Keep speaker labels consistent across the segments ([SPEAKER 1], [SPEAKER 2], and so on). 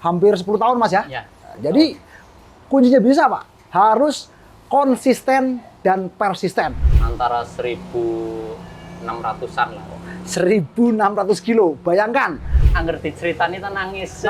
[SPEAKER 1] hampir 10 tahun Mas ya?
[SPEAKER 2] Ya.
[SPEAKER 1] Jadi kuncinya bisa Pak, harus konsisten dan persisten.
[SPEAKER 2] Antara 1.600-an lah.
[SPEAKER 1] 1.600 kilo, bayangkan.
[SPEAKER 2] Angger diceritani ta nangis.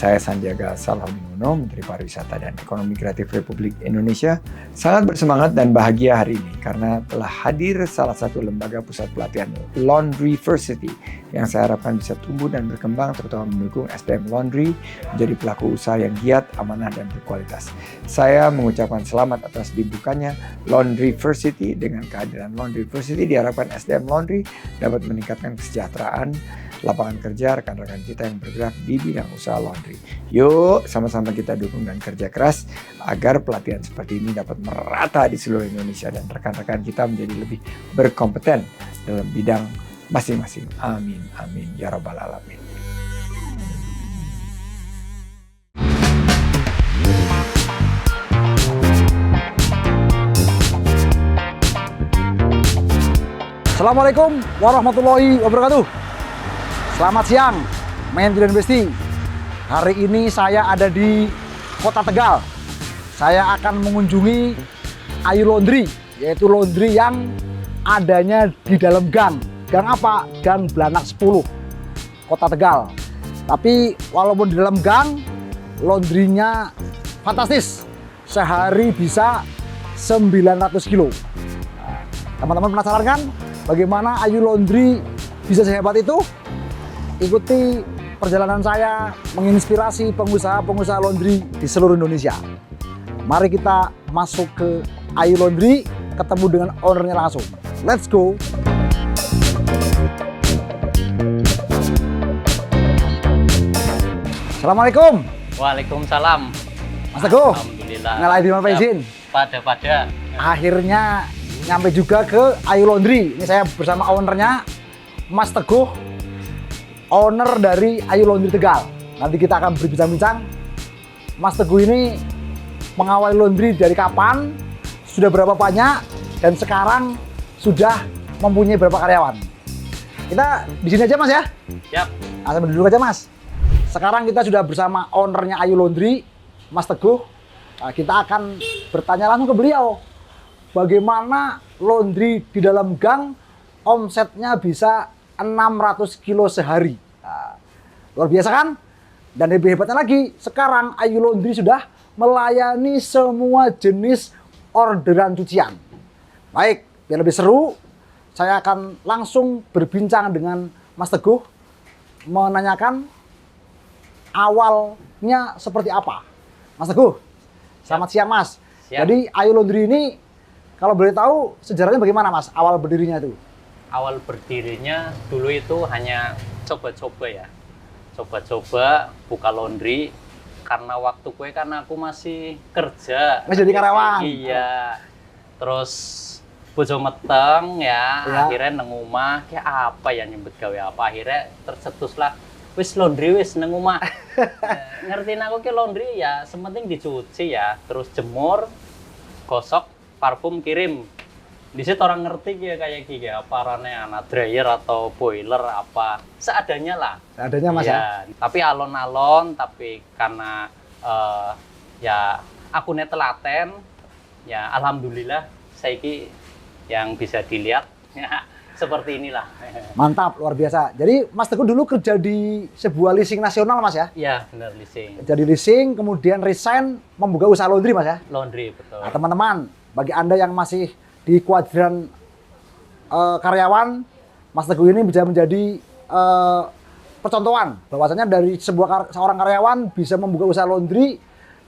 [SPEAKER 3] Saya Sandiaga Salahuddin Uno, Menteri Pariwisata dan Ekonomi Kreatif Republik Indonesia, sangat bersemangat dan bahagia hari ini karena telah hadir salah satu lembaga pusat pelatihan Laundryversity yang saya harapkan bisa tumbuh dan berkembang, terutama mendukung SDM Laundry menjadi pelaku usaha yang giat, amanah, dan berkualitas. Saya mengucapkan selamat atas dibukanya Laundryversity. Dengan kehadiran Laundryversity diharapkan SDM Laundry dapat meningkatkan kesejahteraan, lapangan kerja rekan-rekan kita yang bergerak di bidang usaha laundry. Yuk, sama-sama kita dukung dan kerja keras agar pelatihan seperti ini dapat merata di seluruh Indonesia dan rekan-rekan kita menjadi lebih berkompeten dalam bidang masing-masing. Amin, amin, ya rabbal alamin.
[SPEAKER 1] Assalamualaikum warahmatullahi wabarakatuh. Selamat siang, main Julian Besti. Hari ini saya ada di Kota Tegal. Saya akan mengunjungi Ayu Laundry, yaitu laundry yang adanya di dalam gang. Gang apa? Gang Blanak 10, Kota Tegal. Tapi walaupun di dalam gang, laundrynya fantastis. Sehari bisa 900 kilo. Teman-teman penasaran kan bagaimana Ayu Laundry bisa sehebat itu? Ikuti perjalanan saya menginspirasi pengusaha-pengusaha laundry di seluruh Indonesia. Mari kita masuk ke Ayu Laundry, ketemu dengan ownernya langsung. Let's go! Assalamualaikum.
[SPEAKER 2] Waalaikumsalam.
[SPEAKER 1] Mas Teguh.
[SPEAKER 2] Alhamdulillah.
[SPEAKER 1] Ngalahin di mana Pak izin?
[SPEAKER 2] Pada.
[SPEAKER 1] Akhirnya nyampe juga ke Ayu Laundry. Ini saya bersama ownernya, Mas Teguh, owner dari Ayu Laundry Tegal. Nanti kita akan berbincang-bincang. Mas Teguh ini mengawali laundry dari kapan, sudah berapa banyak, dan sekarang sudah mempunyai berapa karyawan. Kita di sini aja Mas ya?
[SPEAKER 2] Siap.
[SPEAKER 1] Sambil duduk aja Mas. Sekarang kita sudah bersama ownernya Ayu Laundry, Mas Teguh. Nah, kita akan bertanya langsung ke beliau. Bagaimana laundry di dalam gang omsetnya bisa 600 kilo sehari. Nah, luar biasa kan? Dan lebih hebatnya lagi, sekarang Ayu Laundry sudah melayani semua jenis orderan cucian. Baik, biar lebih seru, saya akan langsung berbincang dengan Mas Teguh, menanyakan awalnya seperti apa. Mas Teguh, selamat siang Mas.
[SPEAKER 2] Siap.
[SPEAKER 1] Jadi Ayu Laundry ini, kalau boleh tahu sejarahnya bagaimana Mas, awal berdirinya itu?
[SPEAKER 2] Awal berdirinya dulu itu hanya coba-coba ya. Coba-coba buka laundry karena waktu gue kan aku masih kerja.
[SPEAKER 1] Masih jadi karyawan.
[SPEAKER 2] Iya. Terus bojo meteng ya, akhirnya nang omah kayak apa ya nyebut gawe apa, akhirnya tercetuslah wis laundry wis nang omah. Ngertiin aku ke laundry ya, sementing dicuci ya, terus jemur, gosok, parfum kirim. Di situ orang ngerti kayak gini apa arane anak dryer atau boiler apa seadanya lah.
[SPEAKER 1] Seadanya Mas ya.
[SPEAKER 2] Tapi alon-alon, tapi karena ya aku telaten, ya alhamdulillah saiki yang bisa dilihat ya, seperti inilah.
[SPEAKER 1] Mantap, luar biasa. Jadi Mas Teguh dulu kerja di sebuah leasing nasional Mas ya?
[SPEAKER 2] Iya benar, leasing.
[SPEAKER 1] Jadi leasing, kemudian resign, membuka usaha laundry Mas ya?
[SPEAKER 2] Laundry betul.
[SPEAKER 1] Nah teman-teman, bagi Anda yang masih di kuadran karyawan, Mas Teguh ini bisa menjadi percontohan bahwasanya dari seorang karyawan bisa membuka usaha laundry,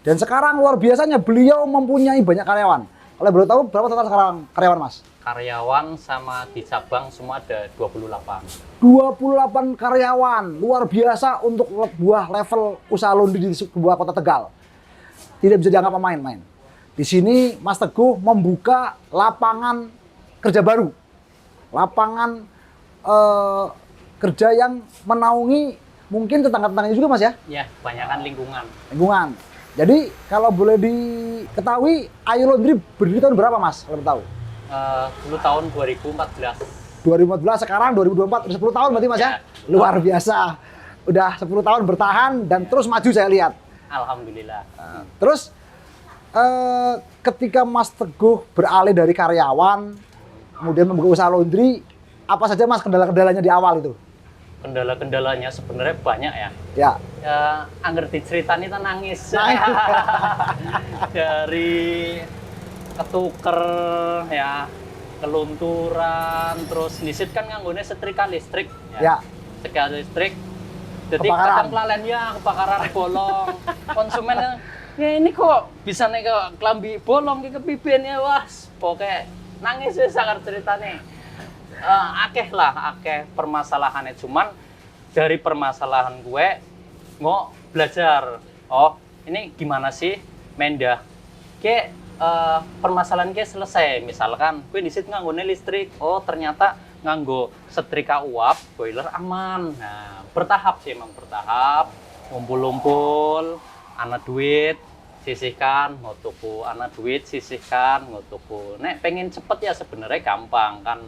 [SPEAKER 1] dan sekarang luar biasanya beliau mempunyai banyak karyawan. Kalau boleh tahu berapa total sekarang karyawan Mas?
[SPEAKER 2] Karyawan sama di cabang semua ada 28.
[SPEAKER 1] 28 karyawan, luar biasa untuk sebuah level usaha laundry di sebuah kota Tegal. Tidak bisa dianggap main-main. Di sini Mas Teguh membuka lapangan kerja baru, lapangan kerja yang menaungi mungkin tetangga-tetangganya juga Mas ya?
[SPEAKER 2] Ya, kebanyakan lingkungan.
[SPEAKER 1] Lingkungan. Jadi kalau boleh diketahui, Ayu Laundry berdiri tahun berapa Mas? Kalau tahu?
[SPEAKER 2] Dulu tahun 2014.
[SPEAKER 1] 2014, sekarang 2024, udah 10 tahun berarti Mas ya? Luar biasa. Udah 10 tahun bertahan dan terus maju saya lihat.
[SPEAKER 2] Alhamdulillah.
[SPEAKER 1] Terus ketika Mas Teguh beralih dari karyawan, kemudian membuka usaha laundry, apa saja Mas kendala-kendalanya di awal itu?
[SPEAKER 2] Kendala-kendalanya sebenarnya banyak ya.
[SPEAKER 1] Ya.
[SPEAKER 2] Angger diceritani itu nangis. Dari ketuker ya, kelunturan, terus nisit kan nganggone setrika listrik
[SPEAKER 1] Ya.
[SPEAKER 2] Setrika listrik. Jadi
[SPEAKER 1] Kebakaran.
[SPEAKER 2] kadang lalennya kebakaran bolong. Konsumen ya ini kok bisa nih ke kelambi bolong ke kepipiannya, wah pokoknya nangis ya sangat ceritanya. Akeh permasalahannya, cuman dari permasalahan gue mau belajar. Oh, ini gimana sih mendah? Permasalahan selesai. Misalkan gue disit nganggone listrik, oh ternyata nganggo setrika uap, boiler aman. Nah, bertahap sih emang bertahap. Ngumpul-ngumpul, ana duit, sisihkan, mau tuku. Ana duit, sisihkan, mau tuku. Nek pengen cepet ya sebenarnya gampang kan.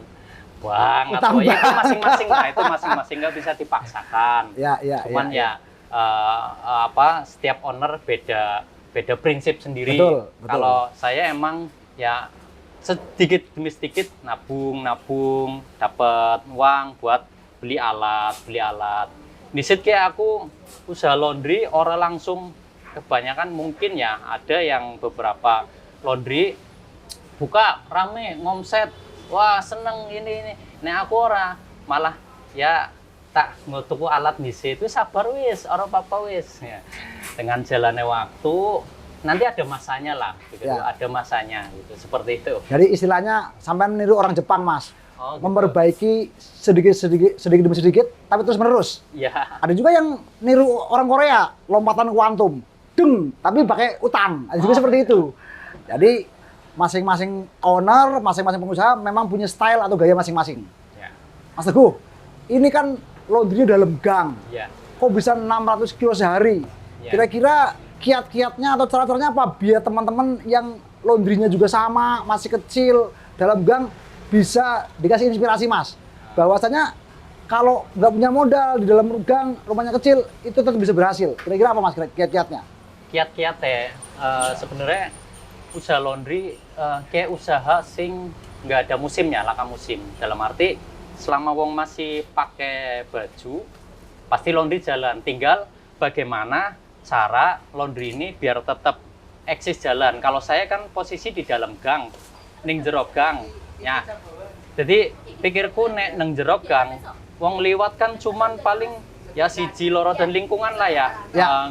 [SPEAKER 2] Banget, oh, ya itu masing-masing lah, itu masing-masing nggak bisa dipaksakan. Cuman setiap owner beda prinsip sendiri.
[SPEAKER 1] Betul.
[SPEAKER 2] Kalau saya emang ya sedikit demi sedikit nabung, dapat uang buat beli alat. Disit kayak aku usaha laundry orang langsung, kebanyakan mungkin ya ada yang beberapa laundry buka rame ngomset. Wah seneng ini. Nah aku malah ya tak tuku alat disit itu sabar wis, orang apa wis. Ya. Dengan jalannya waktu nanti ada masanya lah, gitu. Ya. Ada masanya gitu, seperti itu.
[SPEAKER 1] Jadi istilahnya sampai niru orang Jepang Mas,
[SPEAKER 2] gitu.
[SPEAKER 1] Memperbaiki sedikit demi sedikit, tapi terus menerus.
[SPEAKER 2] Ya.
[SPEAKER 1] Ada juga yang niru orang Korea, lompatan kuantum, tapi pakai utang. Ada juga seperti itu. Jadi masing-masing owner, masing-masing pengusaha memang punya style atau gaya masing-masing.
[SPEAKER 2] Ya.
[SPEAKER 1] Mas Teguh, ini kan laundry dalam gang.
[SPEAKER 2] Ya.
[SPEAKER 1] Kok bisa 600 kilo sehari?
[SPEAKER 2] Ya.
[SPEAKER 1] Kira-kira kiat-kiatnya atau cara-caranya apa biar teman-teman yang laundrynya juga sama, masih kecil, dalam gang bisa dikasih inspirasi Mas? Bahwasanya kalau nggak punya modal di dalam gang, rumahnya kecil, itu tetap bisa berhasil. Kira-kira apa Mas kiat-kiatnya?
[SPEAKER 2] Kiat-kiatnya sebenarnya usaha laundry kayak usaha sing nggak ada musimnya, laka musim. Dalam arti selama wong masih pakai baju pasti laundry jalan. Tinggal bagaimana cara laundry ini biar tetap eksis jalan. Kalau saya kan posisi di dalam gang, ning jero gang. Ya. Jadi pikirku nek neng jero gang, wong liwat kan cuman paling ya siji loro dan lingkungan lah ya.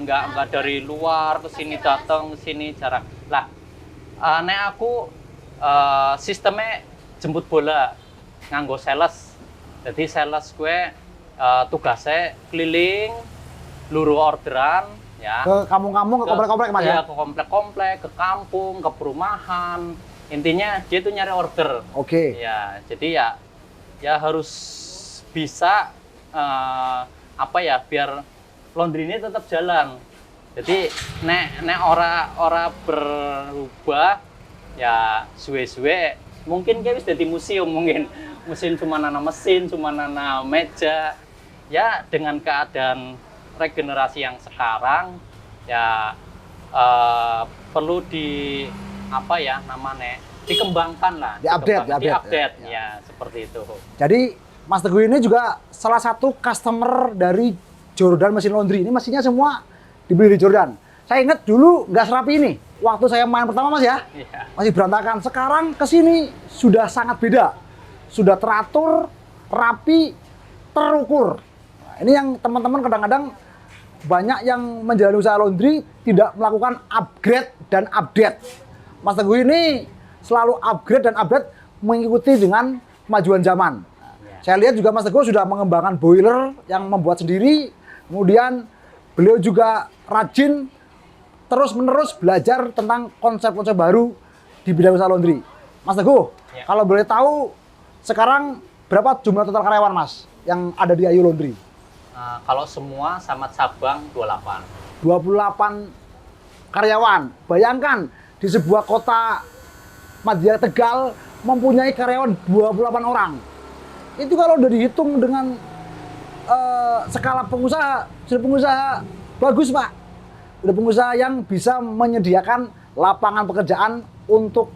[SPEAKER 2] Nggak dari luar ke sini datang ke sini jarang. Lah nek aku sistemnya jemput bola nganggo sales. Jadi sales gue tugasnya keliling, luru orderan ya. Ke
[SPEAKER 1] kampung-kampung, ke komplek-komplek Mas ya?
[SPEAKER 2] Ke komplek-komplek, ke kampung, ke perumahan. Intinya dia tuh nyari order.
[SPEAKER 1] Oke.
[SPEAKER 2] Ya, jadi ya harus bisa biar laundry ini tetap jalan. Jadi nek ora berubah ya suwe-suwe mungkin kayak wis dadi museum mungkin. Museum cuma nana mesin, cuma nana meja. Ya dengan keadaan regenerasi yang sekarang ya perlu dikembangkan lah, diupdate ya seperti itu.
[SPEAKER 1] Jadi Mas Teguh ini juga salah satu customer dari Jordan Mesin Laundry. Ini mesinnya semua dibeli di Jordan. Saya ingat dulu nggak serapi ini. Waktu saya main pertama Mas ya, masih berantakan. Sekarang kesini sudah sangat beda. Sudah teratur, rapi, terukur. Nah, ini yang teman-teman kadang-kadang banyak yang menjalani usaha laundry tidak melakukan upgrade dan update. Mas Teguh ini selalu upgrade dan update mengikuti dengan kemajuan zaman. Saya lihat juga Mas Teguh sudah mengembangkan boiler yang membuat sendiri. Kemudian beliau juga rajin terus-menerus belajar tentang konsep-konsep baru di bidang usaha laundry. Mas Teguh, kalau boleh tahu sekarang berapa jumlah total karyawan Mas yang ada di Ayu Laundry?
[SPEAKER 2] Kalau semua sama cabang 28.
[SPEAKER 1] 28 karyawan. Bayangkan di sebuah kota Madya Tegal mempunyai karyawan 28 orang. Itu kalau udah dihitung dengan skala pengusaha, sudah pengusaha bagus Pak. Udah pengusaha yang bisa menyediakan lapangan pekerjaan untuk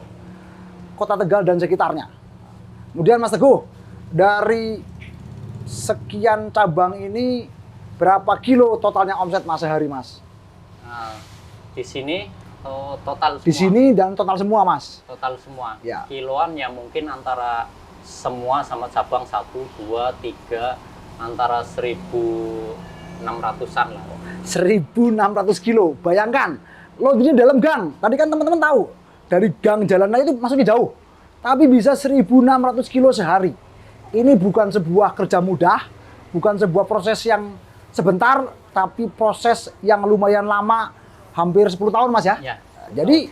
[SPEAKER 1] Kota Tegal dan sekitarnya. Kemudian Mas Teguh, dari sekian cabang ini berapa kilo totalnya omset Mas sehari Mas?
[SPEAKER 2] Di sini total semua.
[SPEAKER 1] Di sini dan total semua Mas?
[SPEAKER 2] Total semua.
[SPEAKER 1] Ya.
[SPEAKER 2] Kiloan ya mungkin antara semua sama cabang 1, 2, 3 antara 1.600-an lah.
[SPEAKER 1] 1.600 kilo. Bayangkan, laundry dalam gang. Tadi kan teman-teman tahu, dari gang jalan itu masuknya jauh. Tapi bisa 1.600 kilo sehari. Ini bukan sebuah kerja mudah, bukan sebuah proses yang sebentar, tapi proses yang lumayan lama, hampir 10 tahun Mas ya.
[SPEAKER 2] Ya.
[SPEAKER 1] Jadi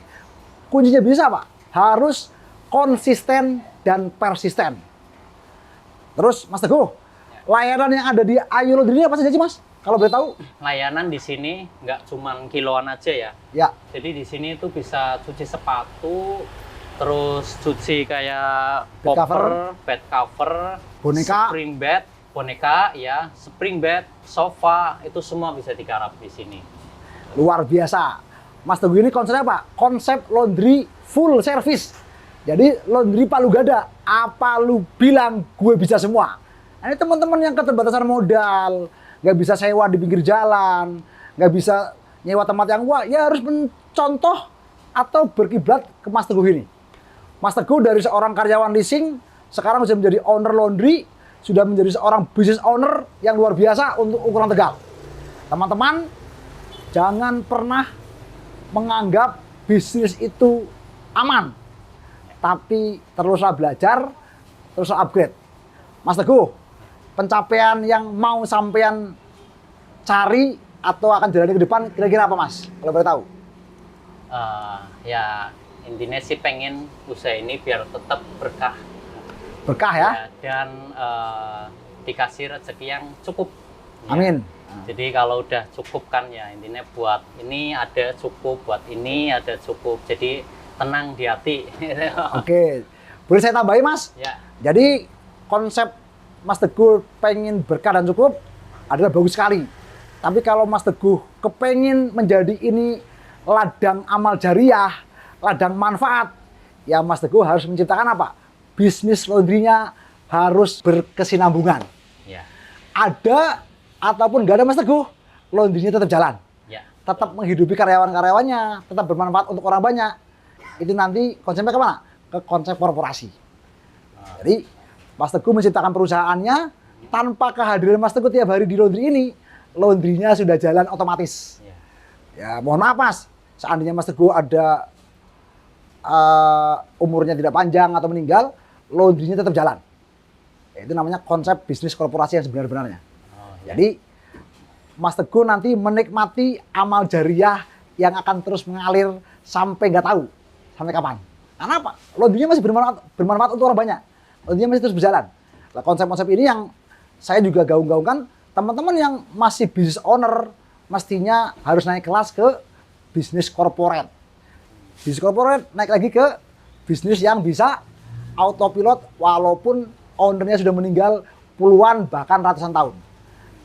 [SPEAKER 1] kuncinya bisa Pak, harus konsisten dan persisten. Terus Mas Teguh, layanan yang ada di Ayu Laundry ini apa saja sih Mas? Kalau boleh tahu?
[SPEAKER 2] Layanan di sini nggak cuman kiloan aja ya.
[SPEAKER 1] Ya.
[SPEAKER 2] Jadi di sini itu bisa cuci sepatu, terus cuci kayak
[SPEAKER 1] Bed cover.
[SPEAKER 2] bed cover,
[SPEAKER 1] Boneka.
[SPEAKER 2] spring bed, boneka ya, spring bed, sofa, itu semua bisa digarap di sini.
[SPEAKER 1] Luar biasa. Mas Teguh ini konsepnya apa? Konsep laundry full service. Jadi laundry palu gada. Apa lu bilang gue bisa semua. Nah, ini teman-teman yang keterbatasan modal, nggak bisa sewa di pinggir jalan, nggak bisa nyewa tempat yang wah, ya harus mencontoh atau berkiblat ke Mas Teguh ini. Mas Teguh dari seorang karyawan leasing, sekarang sudah menjadi owner laundry, sudah menjadi seorang business owner yang luar biasa untuk ukuran Tegal. Teman-teman, jangan pernah menganggap bisnis itu aman, tapi teruslah belajar, teruslah upgrade. Mas Teguh, pencapaian yang mau sampean cari atau akan jalani ke depan kira-kira apa Mas? Kalau boleh tahu.
[SPEAKER 2] Ya intinya sih pengen usaha ini biar tetap berkah.
[SPEAKER 1] Berkah ya?
[SPEAKER 2] Dan dikasih rezeki yang cukup. Ya.
[SPEAKER 1] Amin.
[SPEAKER 2] Jadi kalau udah cukup kan ya intinya buat ini ada cukup, buat ini ada cukup. Jadi tenang di hati.
[SPEAKER 1] Oke, boleh saya tambahin Mas?
[SPEAKER 2] Ya.
[SPEAKER 1] Jadi konsep Mas Teguh pengen berkah dan cukup adalah bagus sekali. Tapi kalau Mas Teguh kepengen menjadi ini ladang amal jariah, ladang manfaat, ya Mas Teguh harus menciptakan apa? Bisnis laundrynya harus berkesinambungan.
[SPEAKER 2] Ya.
[SPEAKER 1] Ada ataupun nggak ada Mas Teguh, laundrynya tetap jalan.
[SPEAKER 2] Ya.
[SPEAKER 1] Tetap menghidupi karyawan-karyawannya, tetap bermanfaat untuk orang banyak. Itu nanti konsepnya kemana? Ke konsep korporasi. Jadi Mas Teguh menciptakan perusahaannya tanpa kehadiran Mas Teguh tiap hari di laundry ini, laundrynya sudah jalan otomatis.
[SPEAKER 2] Ya.
[SPEAKER 1] Ya mohon maaf Mas, seandainya Mas Teguh ada umurnya tidak panjang atau meninggal, laundrynya tetap jalan. Itu namanya konsep bisnis korporasi yang sebenar-benarnya. Jadi Mas Teguh nanti menikmati amal jariah yang akan terus mengalir sampai nggak tahu sampai kapan. Karena apa? Laundrynya masih bermanfaat untuk orang banyak. Laundrynya masih terus berjalan. Nah, konsep-konsep ini yang saya juga gaung-gaungkan, teman-teman yang masih business owner mestinya harus naik kelas ke bisnis corporate. Bisnis corporate naik lagi ke bisnis yang bisa autopilot walaupun ownernya sudah meninggal puluhan bahkan ratusan tahun.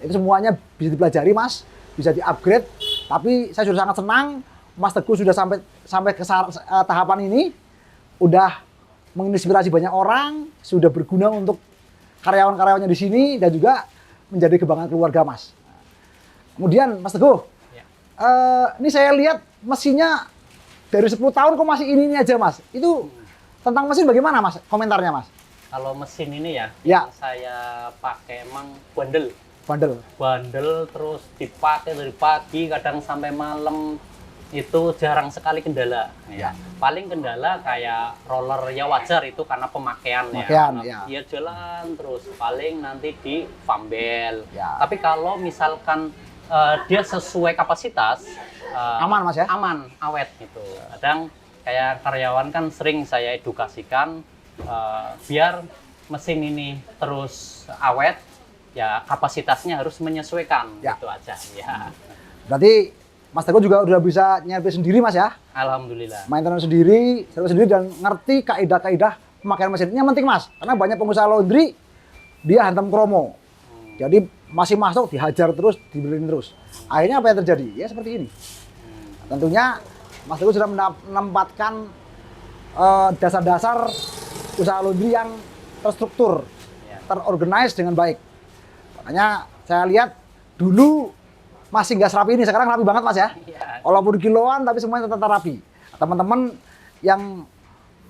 [SPEAKER 1] Itu semuanya bisa dipelajari Mas, bisa di-upgrade. Tapi saya sudah sangat senang Mas Teguh sudah sampai ke tahapan ini, udah menginspirasi banyak orang, sudah berguna untuk karyawan-karyawannya di sini dan juga menjadi kebanggaan keluarga Mas. Kemudian Mas Teguh, ini saya lihat mesinnya dari 10 tahun kok masih ini aja Mas. Itu tentang mesin bagaimana Mas? Komentarnya Mas?
[SPEAKER 2] Kalau mesin ini ya,
[SPEAKER 1] Ya.
[SPEAKER 2] yang saya pakai emang bandel.
[SPEAKER 1] Bandel.
[SPEAKER 2] Terus dipakai dari pagi kadang sampai malam, itu jarang sekali kendala.
[SPEAKER 1] Ya.
[SPEAKER 2] Paling kendala kayak roller ya wajar itu karena pemakaian ya.
[SPEAKER 1] Pemakaian, ya.
[SPEAKER 2] Dia jalan terus paling nanti di fambel.
[SPEAKER 1] Ya.
[SPEAKER 2] Tapi kalau misalkan dia sesuai kapasitas,
[SPEAKER 1] Aman Mas ya?
[SPEAKER 2] aman, awet gitu. Kadang kayak karyawan kan sering saya edukasikan biar mesin ini terus awet, ya kapasitasnya harus menyesuaikan,
[SPEAKER 1] Ya.
[SPEAKER 2] gitu aja. Ya,
[SPEAKER 1] Berarti Mas Teguh juga udah bisa nyampe sendiri Mas ya?
[SPEAKER 2] alhamdulillah.
[SPEAKER 1] Maintenance sendiri, servis sendiri, dan ngerti kaidah-kaidah pemakaian mesin. Ini yang penting Mas, karena banyak pengusaha laundry dia hantam kromo. Jadi masih masuk dihajar terus, dibeliin terus. Akhirnya apa yang terjadi? Ya seperti ini. Tentunya Mas Teguh sudah menempatkan dasar-dasar usaha laundry yang terstruktur,
[SPEAKER 2] Ya.
[SPEAKER 1] terorganize dengan baik. Makanya saya lihat dulu masih nggak serapi ini, sekarang rapi banget Mas ya.
[SPEAKER 2] Ya.
[SPEAKER 1] Walaupun kiloan tapi semuanya tetap rapi. Teman-teman yang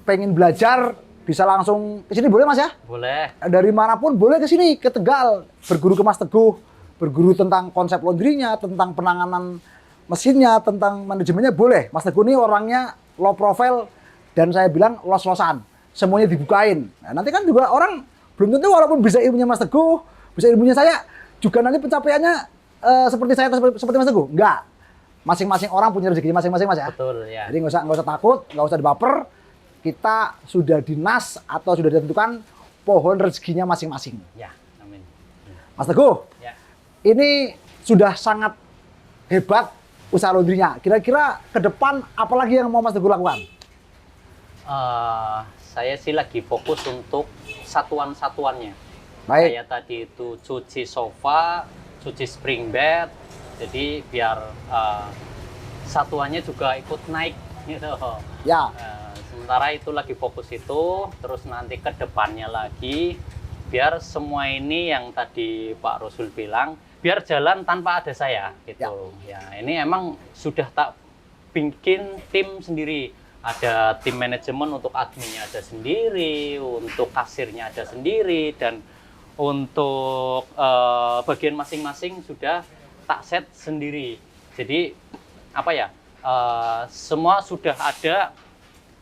[SPEAKER 1] pengen belajar bisa langsung ke sini boleh Mas ya?
[SPEAKER 2] Boleh.
[SPEAKER 1] Dari manapun boleh ke sini, ke Tegal, berguru ke Mas Teguh, berguru tentang konsep laundrynya, tentang penanganan mesinnya, tentang manajemennya boleh. Mas Teguh ini orangnya low profile dan saya bilang los-losan, semuanya dibukain. Nah, nanti kan juga orang belum tentu walaupun bisa ilmunya Mas Teguh, bisa ilmunya saya, juga nanti pencapaiannya seperti saya atau seperti Mas Teguh. Enggak. Masing-masing orang punya rezekinya masing-masing Mas ya.
[SPEAKER 2] Betul ya.
[SPEAKER 1] Jadi nggak usah takut, nggak usah dibaper. Kita sudah dinas atau sudah ditentukan pohon rezekinya masing-masing.
[SPEAKER 2] Ya, amin.
[SPEAKER 1] Mas Teguh,
[SPEAKER 2] Ya.
[SPEAKER 1] ini sudah sangat hebat usaha laundrynya. Kira-kira ke depan apalagi yang mau Mas Teguh lakukan?
[SPEAKER 2] Saya sih lagi fokus untuk satuan-satuannya.
[SPEAKER 1] Baik,
[SPEAKER 2] Kayak tadi itu cuci sofa, cuci spring bed, jadi biar satuannya juga ikut naik gitu.
[SPEAKER 1] ya,
[SPEAKER 2] Sementara itu lagi fokus itu, terus nanti ke depannya lagi, biar semua ini yang tadi Pak Rasul bilang, biar jalan tanpa ada saya gitu. Ya, ini emang sudah tak bikin tim sendiri. Ada tim manajemen untuk adminnya ada sendiri, untuk kasirnya ada sendiri, dan untuk bagian masing-masing sudah tak set sendiri. Jadi apa ya? Semua sudah ada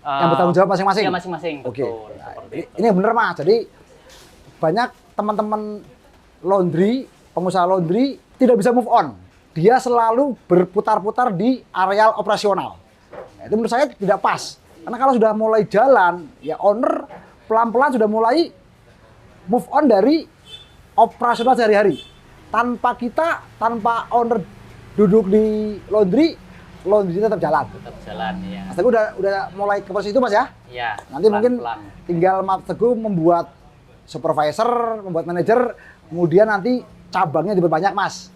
[SPEAKER 1] yang bertanggung jawab masing-masing.
[SPEAKER 2] ya masing-masing.
[SPEAKER 1] Oke.
[SPEAKER 2] Betul, seperti itu.
[SPEAKER 1] Ini bener Mas. Jadi banyak teman-teman laundry, pengusaha laundry tidak bisa move on. Dia selalu berputar-putar di areal operasional. Nah, itu menurut saya tidak pas. Karena kalau sudah mulai jalan, ya owner pelan-pelan sudah mulai move on dari operasional sehari-hari. Tanpa kita, tanpa owner duduk di laundry tetap jalan.
[SPEAKER 2] Tetap jalan ya.
[SPEAKER 1] Mas Teguh udah mulai ke posisi itu Mas ya?
[SPEAKER 2] Ya.
[SPEAKER 1] Nanti mungkin
[SPEAKER 2] pelan-pelan.
[SPEAKER 1] tinggal Mas Teguh membuat supervisor, membuat manajer, kemudian nanti cabangnya diperbanyak Mas.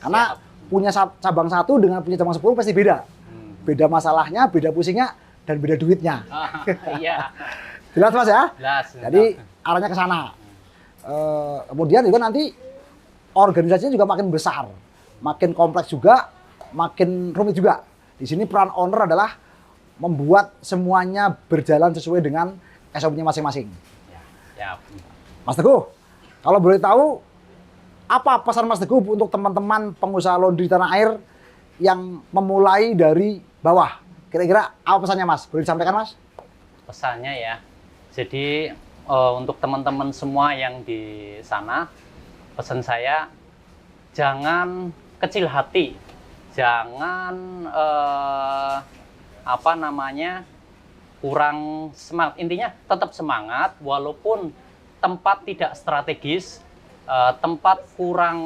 [SPEAKER 1] Karena punya cabang satu dengan punya cabang 10 pasti beda. Beda masalahnya, beda pusingnya, dan beda duitnya.
[SPEAKER 2] Iya.
[SPEAKER 1] Jelas Mas ya?
[SPEAKER 2] Jelas.
[SPEAKER 1] Jadi arahnya ke sana. Kemudian juga nanti organisasinya juga makin besar, makin kompleks juga, makin rumit juga. Di sini peran owner adalah membuat semuanya berjalan sesuai dengan SOP-nya masing-masing.
[SPEAKER 2] Ya, siap.
[SPEAKER 1] Mas Teguh, kalau boleh tahu, apa pesan Mas Teguh untuk teman-teman pengusaha laundry tanah air yang memulai dari bawah? Kira-kira apa pesannya Mas? Boleh disampaikan Mas?
[SPEAKER 2] Pesannya ya. Jadi untuk teman-teman semua yang di sana, pesan saya jangan kecil hati, jangan kurang semangat. Intinya tetap semangat walaupun tempat tidak strategis, tempat kurang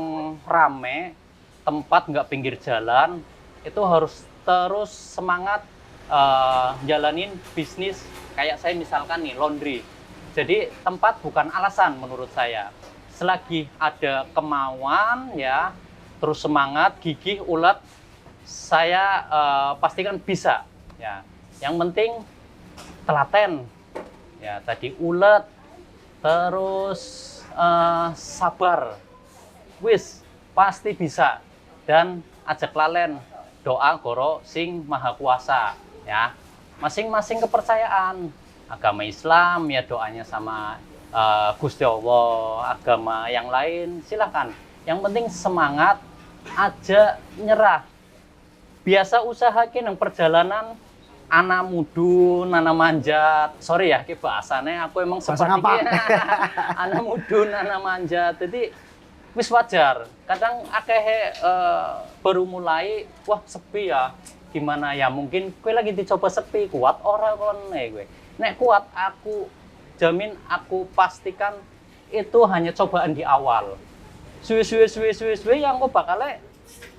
[SPEAKER 2] rame, tempat nggak pinggir jalan, itu harus terus semangat jalanin bisnis. Kayak saya misalkan nih laundry. Jadi tempat bukan alasan menurut saya. Selagi ada kemauan ya, terus semangat, gigih, ulet, saya pastikan bisa. Ya, yang penting telaten. Ya, tadi ulet, terus sabar. Wis pasti bisa. Dan ajak lalen doa goro sing maha kuasa. Ya, masing-masing kepercayaan. Agama Islam ya doanya sama Gusti Allah, agama yang lain silahkan. Yang penting semangat, aja nyerah. Biasa usaha yang perjalanan anak mudun, anak manjat. Sorry ya, ke bahasanya aku emang
[SPEAKER 1] Bahasa
[SPEAKER 2] seperti
[SPEAKER 1] ngapak.
[SPEAKER 2] anak mudun, anak manjat. Jadi wis wajar. Kadang akeh baru mulai, wah sepi ya. Gimana ya? Mungkin gue lagi dicoba sepi, kuat ora kon gue. Nek kuat aku jamin, aku pastikan itu hanya cobaan di awal. Suwe yang kok bakalnya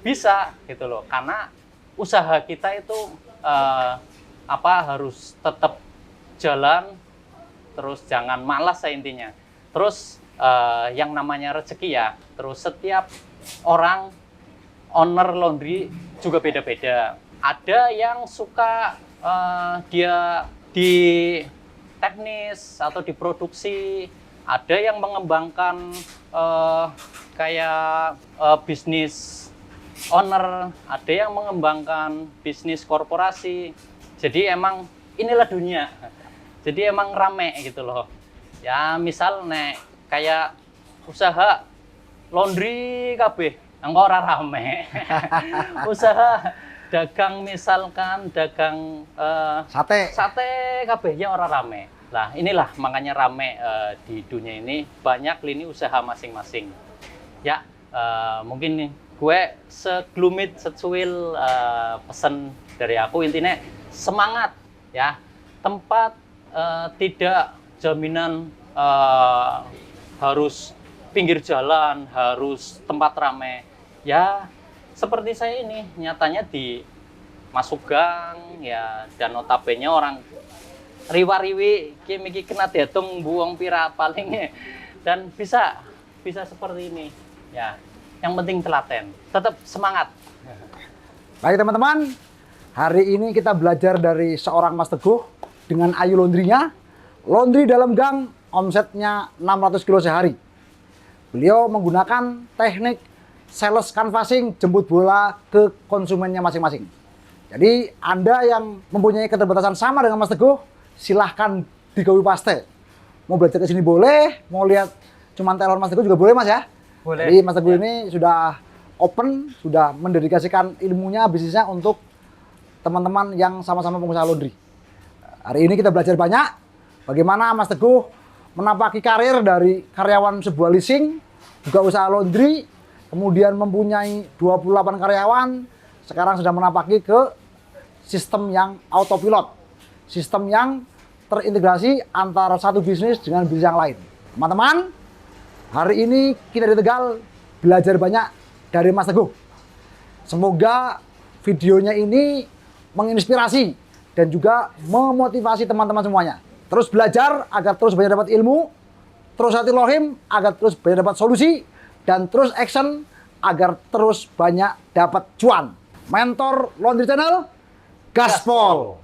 [SPEAKER 2] bisa gitu loh. Karena usaha kita itu harus tetap jalan, terus jangan malas intinya. Terus yang namanya rezeki ya, terus setiap orang owner laundry juga beda-beda. Ada yang suka dia di teknis atau di produksi, ada yang mengembangkan kayak bisnis owner, ada yang mengembangkan bisnis korporasi. Jadi emang inilah dunia. Jadi emang rame gitu loh. Ya misal nek kayak usaha laundry kabeh, engko ora rame. Usaha dagang misalkan dagang sate kabeh ya ora rame. Nah, inilah makanya rame di dunia ini, banyak lini usaha masing-masing. Ya, mungkin nih gue seglumit secuil pesan dari aku, intinya semangat ya. Tempat tidak jaminan harus pinggir jalan, harus tempat rame. Ya, seperti saya ini, nyatanya di masuk gang ya, dan notabene orang riwa-riwi iki kena dihitung buang pira palingnya, dan bisa seperti ini ya. Yang penting telaten, tetap semangat.
[SPEAKER 1] Baik teman-teman, hari ini kita belajar dari seorang Mas Teguh dengan Ayu Laundry-nya. Laundry dalam gang, omsetnya 600 kilo sehari. Beliau menggunakan teknik sales canvassing, jemput bola ke konsumennya masing-masing. Jadi Anda yang mempunyai keterbatasan sama dengan Mas Teguh, silahkan digawi paste. Mau belajar ke sini boleh, mau lihat cuman telepon Mas Teguh juga boleh Mas ya.
[SPEAKER 2] Boleh.
[SPEAKER 1] Jadi Mas Teguh ini sudah open, sudah mendedikasikan ilmunya, bisnisnya untuk teman-teman yang sama-sama pengusaha laundry. Hari ini kita belajar banyak bagaimana Mas Teguh menapaki karir dari karyawan sebuah leasing, juga usaha laundry, kemudian mempunyai 28 karyawan, sekarang sudah menapaki ke sistem yang autopilot. Sistem yang terintegrasi antara satu bisnis dengan bisnis yang lain. Teman-teman, hari ini kita di Tegal belajar banyak dari Mas Teguh. Semoga videonya ini menginspirasi dan juga memotivasi teman-teman semuanya. Terus belajar agar terus banyak dapat ilmu, terus hati lohim agar terus banyak dapat solusi, dan terus action agar terus banyak dapat cuan. Mentor Laundry Channel, gaspol!